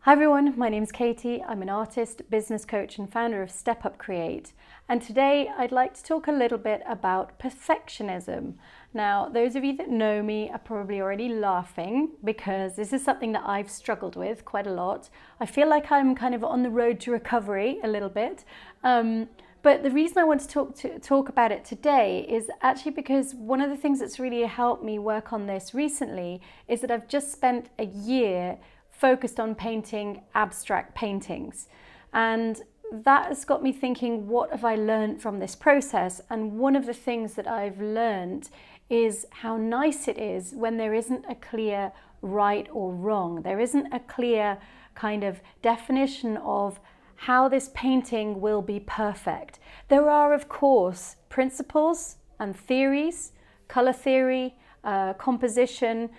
Hi everyone, my name's Katie. I'm an artist, business coach and founder of Step Up Create. And today I'd like to talk a little bit about perfectionism. Now, those of you that know me are probably already laughing because this is something that I've struggled with quite a lot. I feel like I'm kind of on the road to recovery a little bit. But the reason I want to talk about it today is actually because one of the things that's really helped me work on this recently is that I've just spent a year focused on painting abstract paintings. And that has got me thinking, what have I learned from this process? And one of the things that I've learned is how nice it is when there isn't a clear right or wrong. There isn't a clear kind of definition of how this painting will be perfect. There are, of course, principles and theories, color theory, composition,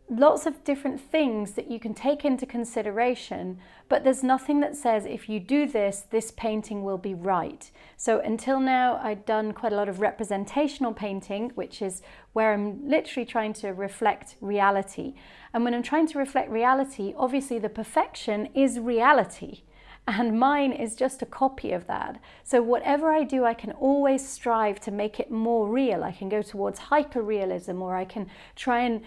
lots of different things that you can take into consideration, but there's nothing that says if you do this, this painting will be right. So until now, I'd done quite a lot of representational painting, which is where I'm literally trying to reflect reality. And when I'm trying to reflect reality, obviously the perfection is reality. And mine is just a copy of that. So whatever I do, I can always strive to make it more real. I can go towards hyper-realism, or I can try and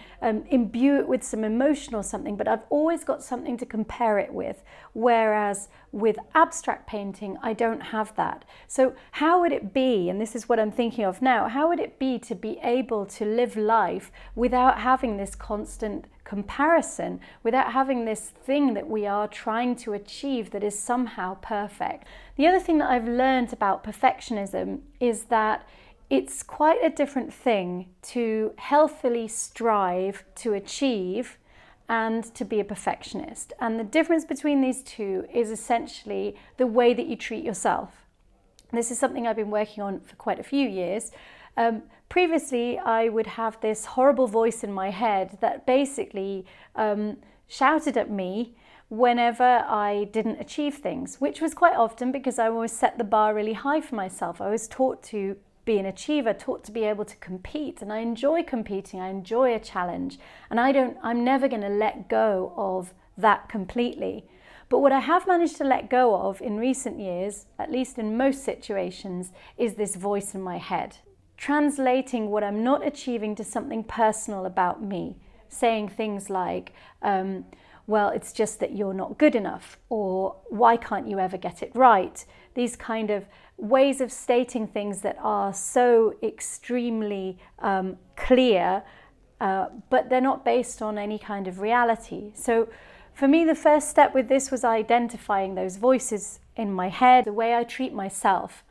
imbue it with some emotion or something, but I've always got something to compare it with. Whereas with abstract painting, I don't have that. So how would it be, and this is what I'm thinking of now, how would it be to be able to live life without having this constant comparison, without having this thing that we are trying to achieve that is somehow perfect? The other thing that I've learned about perfectionism is that it's quite a different thing to healthily strive to achieve and to be a perfectionist. And the difference between these two is essentially the way that you treat yourself. This is something I've been working on for quite a few years. Previously, I would have this horrible voice in my head that basically shouted at me whenever I didn't achieve things, which was quite often because I always set the bar really high for myself. I was taught to be an achiever, taught to be able to compete, and I enjoy competing. I enjoy a challenge, and I'm never going to let go of that completely. But what I have managed to let go of in recent years, at least in most situations, is this voice in my head, translating what I'm not achieving to something personal about me, saying things like, well, it's just that you're not good enough, or why can't you ever get it right? These kind of ways of stating things that are so extremely clear, but they're not based on any kind of reality. So for me, the first step with this was identifying those voices in my head, the way I treat myself,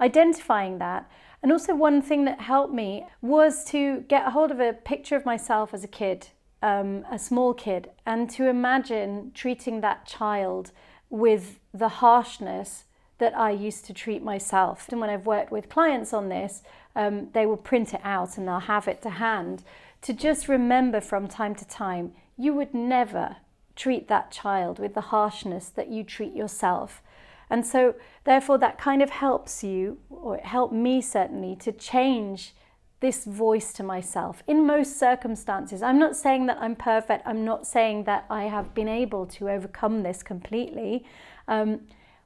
identifying that. And also one thing that helped me was to get a hold of a picture of myself as a kid, a small kid, and to imagine treating that child with the harshness that I used to treat myself. And when I've worked with clients on this, they will print it out and they'll have it to hand to just remember from time to time, you would never treat that child with the harshness that you treat yourself. And so therefore that kind of helps you, or it helped me certainly, to change this voice to myself in most circumstances. I'm not saying that I'm perfect. I'm not saying that I have been able to overcome this completely.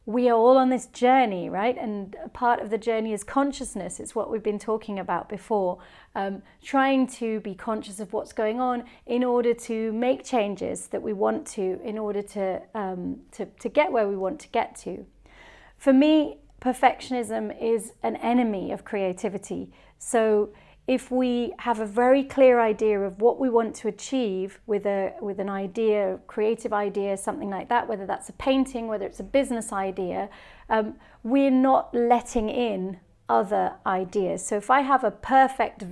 We are all on this journey, right? And a part of the journey is consciousness. It's what we've been talking about before. Trying to be conscious of what's going on in order to make changes that we want to, in order to get where we want to get to. For me, perfectionism is an enemy of creativity. So if we have a very clear idea of what we want to achieve with an idea, creative idea, something like that, whether that's a painting, whether it's a business idea, we're not letting in other ideas. So if I have a perfect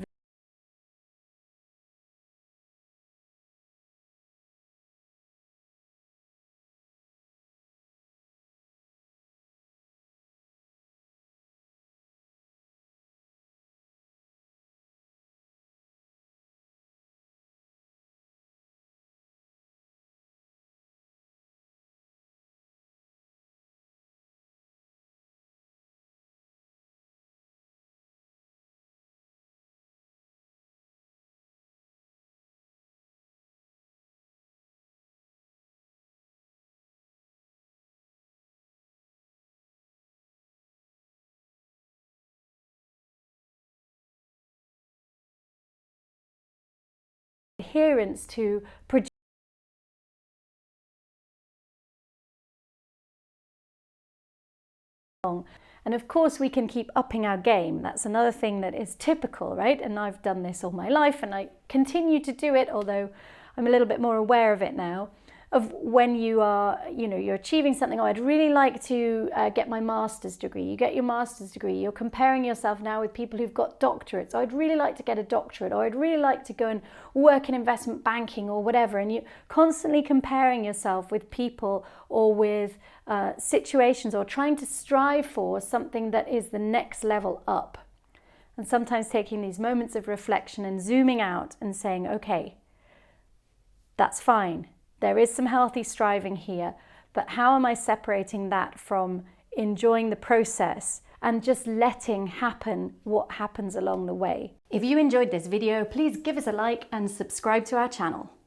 adherence to produce. And of course, we can keep upping our game. That's another thing that is typical, right? And I've done this all my life and I continue to do it, although I'm a little bit more aware of it now, of when you are, you're achieving something. Oh, I'd really like to get my master's degree. You get your master's degree. You're comparing yourself now with people who've got doctorates. Oh, I'd really like to get a doctorate, or I'd really like to go and work in investment banking or whatever. And you're constantly comparing yourself with people or with situations, or trying to strive for something that is the next level up. And sometimes taking these moments of reflection and zooming out and saying, okay, that's fine. There is some healthy striving here, but how am I separating that from enjoying the process and just letting happen what happens along the way? If you enjoyed this video, please give us a like and subscribe to our channel.